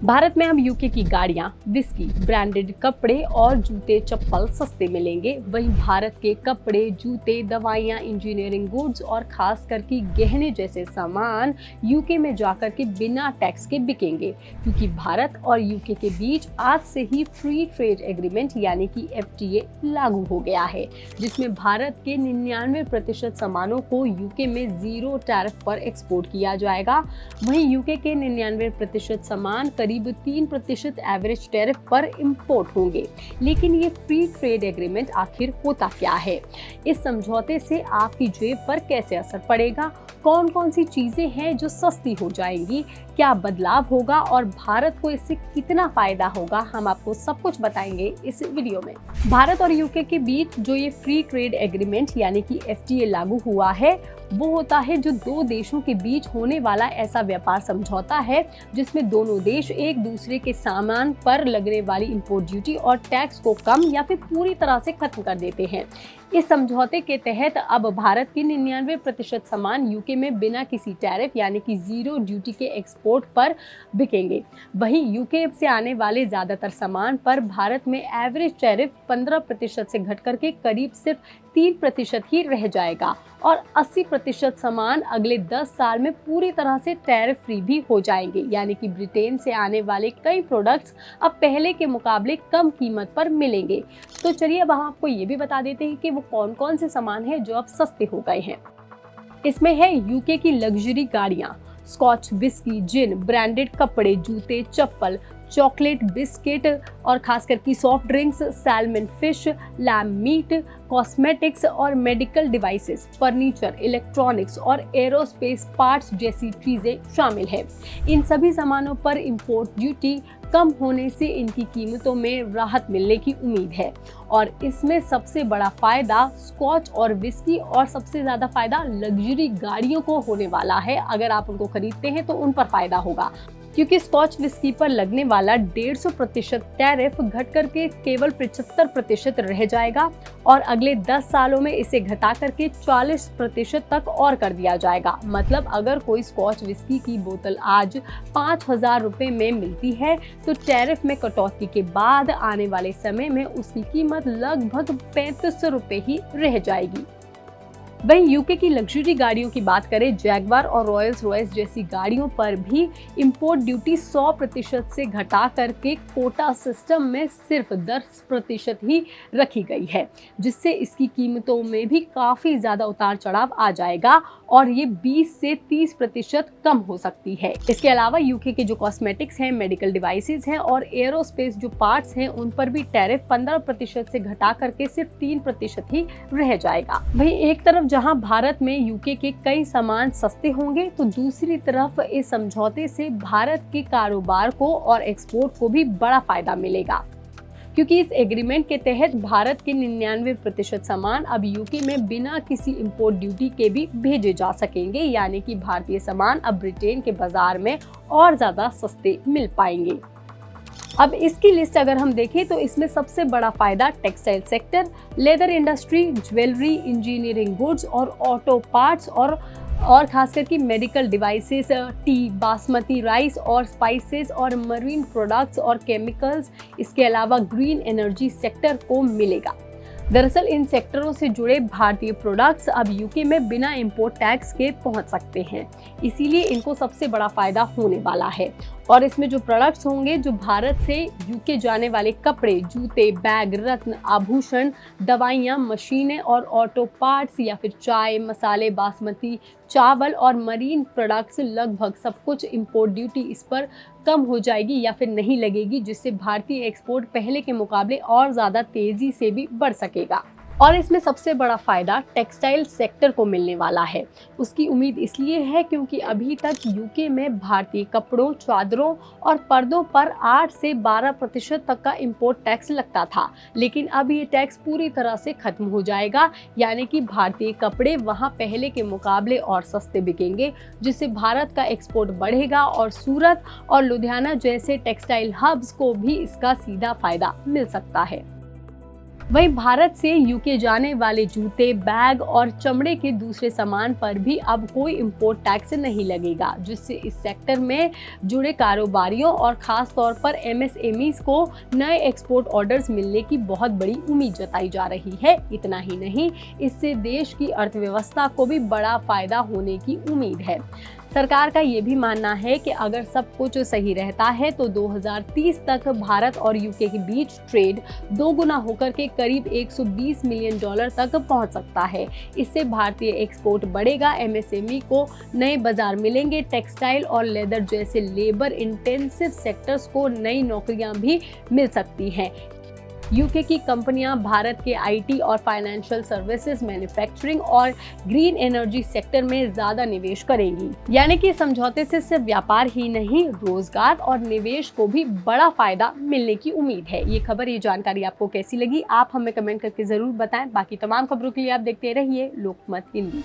भारत में अब यूके की गाड़ियां, विस्की, ब्रांडेड कपड़े और जूते चप्पल सस्ते मिलेंगे। वहीं भारत के कपड़े, जूते, दवाइयां, इंजीनियरिंग गुड्स और खास करके गहने जैसे सामान यूके में जाकर के बिना टैक्स के बिकेंगे, क्योंकि भारत और यूके के बीच आज से ही फ्री ट्रेड एग्रीमेंट यानी कि एफटीए लागू हो गया है, जिसमें भारत के 99% सामानों को यूके में जीरो टैरिफ पर एक्सपोर्ट किया जाएगा। वहीं यूके के 99% सामान करीब 3% एवरेज टैरिफ पर इंपोर्ट होंगे। लेकिन ये फ्री ट्रेड एग्रीमेंट आखिर होता क्या है? इस समझौते से आपकी जेब पर कैसे असर पड़ेगा? कौन कौन सी चीजें हैं जो सस्ती हो जाएंगी? क्या बदलाव होगा और भारत को इससे कितना फायदा होगा? हम आपको सब कुछ बताएंगे इस वीडियो में। भारत और यूके के बीच जो ये फ्री ट्रेड एग्रीमेंट यानी कि एफटीए लागू हुआ है, वो होता है जो दो देशों के बीच होने वाला ऐसा व्यापार समझौता है जिसमें दोनों देश एक दूसरे के सामान पर लगने वाली इंपोर्ट ड्यूटी और टैक्स को कम या फिर पूरी तरह से खत्म कर देते हैं। इस समझौते के तहत अब भारत के 99% सामान यूके में बिना किसी टैरिफ यानी कि जीरो ड्यूटी के एक्सपोर्ट पर बिकेंगे। वहीं यूके से आने वाले ज्यादातर सामान पर भारत में एवरेज टैरिफ 15% से घट करके करीब सिर्फ 3% ही रह जाएगा और 80% सामान अगले 10 साल में पूरी तरह से टैरिफ फ्री भी हो जाएंगे। यानी कि ब्रिटेन से आने वाले कई प्रोडक्ट्स अब पहले के मुकाबले कम कीमत पर मिलेंगे। तो चलिए अब हम आपको ये भी बता देते हैं कि वो कौन कौन से सामान हैं जो अब सस्ते हो गए हैं। इसमें है यूके की लग्जरी गाड़ियां, स्कॉच विस्की, जिन, ब्रांडेड कपड़े, जूते, चप्पल, चॉकलेट, बिस्किट और खास करके soft drinks, salmon fish, lamb meat, cosmetics और मेडिकल डिवाइसेस, फर्नीचर, इलेक्ट्रॉनिक्स और एरोस्पेस पार्ट्स जैसी चीजें शामिल है। इन सभी सामानों पर इंपोर्ट ड्यूटी कम होने से इनकी कीमतों में राहत मिलने की उम्मीद है और इसमें सबसे बड़ा फायदा स्कॉच और विस्की और सबसे ज्यादा फायदा लग्जरी गाड़ियों को होने वाला है। अगर आप उनको खरीदते हैं तो उन पर फायदा होगा, क्योंकि स्कॉच विस्की पर लगने वाला 150% टैरिफ घट करके केवल 75% रह जाएगा और अगले 10 सालों में इसे घटा करके 40% तक और कर दिया जाएगा। मतलब अगर कोई स्कॉच विस्की की बोतल आज 5,000 रुपए में मिलती है तो टैरिफ में कटौती के बाद आने वाले समय में उसकी कीमत लगभग 3500 रुपए ही रह जाएगी। वहीं यूके की लग्जरी गाड़ियों की बात करें, जैगवार और रॉयल्स रॉयस जैसी गाड़ियों पर भी इंपोर्ट ड्यूटी 100% से घटा करके कोटा सिस्टम में सिर्फ 10% ही रखी गई है, जिससे इसकी कीमतों में भी काफी ज्यादा उतार चढ़ाव आ जाएगा और ये 20 से 30% कम हो सकती है। इसके अलावा यूके के जो कॉस्मेटिक्स हैं, मेडिकल डिवाइसेस हैं और एरोस्पेस जो पार्ट्स हैं, उन पर भी टैरिफ 15% से घटा करके सिर्फ 3% ही रह जाएगा। वहीं एक तरफ जहां भारत में यूके के कई सामान सस्ते होंगे, तो दूसरी तरफ इस समझौते से भारत के कारोबार को और एक्सपोर्ट को भी बड़ा फायदा मिलेगा, क्योंकि इस एग्रीमेंट के तहत भारत के 99% सामान अब यूके में बिना किसी इंपोर्ट ड्यूटी के भी भेजे जा सकेंगे। यानी कि भारतीय सामान अब ब्रिटेन के बाजार में और ज्यादा सस्ते मिल पाएंगे। अब इसकी लिस्ट अगर हम देखें तो इसमें सबसे बड़ा फायदा textile sector, leather industry, jewellery, engineering goods और ऑटो पार्ट्स और खास करके medical devices, T, basmati rice और स्पाइसेस और मरीन प्रोडक्ट्स और केमिकल्स, इसके अलावा ग्रीन एनर्जी सेक्टर को मिलेगा। दरअसल इन सेक्टरों से जुड़े भारतीय प्रोडक्ट्स अब यूके में बिना इंपोर्ट टैक्स के पहुंच सकते हैं, इसीलिए इनको सबसे बड़ा फायदा होने वाला है। और इसमें जो प्रोडक्ट्स होंगे, जो भारत से यूके जाने वाले कपड़े, जूते, बैग, रत्न, आभूषण, दवाइयाँ, मशीनें और ऑटो पार्ट्स या फिर चाय, मसाले, बासमती चावल और मरीन प्रोडक्ट्स, लगभग सब कुछ इंपोर्ट ड्यूटी इस पर कम हो जाएगी या फिर नहीं लगेगी, जिससे भारतीय एक्सपोर्ट पहले के मुकाबले और ज़्यादा तेज़ी से भी बढ़ सकेगा। और इसमें सबसे बड़ा फायदा टेक्सटाइल सेक्टर को मिलने वाला है। उसकी उम्मीद इसलिए है क्योंकि अभी तक यूके में भारतीय कपड़ों, चादरों और पर्दों पर 8 से 12% तक का इंपोर्ट टैक्स लगता था, लेकिन अब ये टैक्स पूरी तरह से खत्म हो जाएगा। यानी कि भारतीय कपड़े वहां पहले के मुकाबले और सस्ते बिकेंगे, जिससे भारत का एक्सपोर्ट बढ़ेगा और सूरत और लुधियाना जैसे टेक्सटाइल हब्स को भी इसका सीधा फायदा मिल सकता है। वहीं भारत से यूके जाने वाले जूते, बैग और चमड़े के दूसरे सामान पर भी अब कोई इंपोर्ट टैक्स नहीं लगेगा, जिससे इस सेक्टर में जुड़े कारोबारियों और खास तौर पर एमएसएमईज को नए एक्सपोर्ट ऑर्डर्स मिलने की बहुत बड़ी उम्मीद जताई जा रही है। इतना ही नहीं, इससे देश की अर्थव्यवस्था को भी बड़ा फायदा होने की उम्मीद है। सरकार का ये भी मानना है कि अगर सब कुछ सही रहता है तो 2030 तक भारत और यूके के बीच ट्रेड दोगुना होकर के करीब $120 मिलियन तक पहुंच सकता है। इससे भारतीय एक्सपोर्ट बढ़ेगा, एमएसएमई को नए बाजार मिलेंगे, टेक्सटाइल और लेदर जैसे लेबर इंटेंसिव सेक्टर्स को नई नौकरियां भी मिल सकती हैं। यूके की कंपनियां भारत के आईटी और फाइनेंशियल सर्विसेज, मैन्युफैक्चरिंग और ग्रीन एनर्जी सेक्टर में ज्यादा निवेश करेंगी। यानी कि समझौते से सिर्फ व्यापार ही नहीं, रोजगार और निवेश को भी बड़ा फायदा मिलने की उम्मीद है। ये खबर, ये जानकारी आपको कैसी लगी, आप हमें कमेंट करके जरूर बताएं। बाकी तमाम खबरों के लिए आप देखते रहिए लोकमत हिंदी।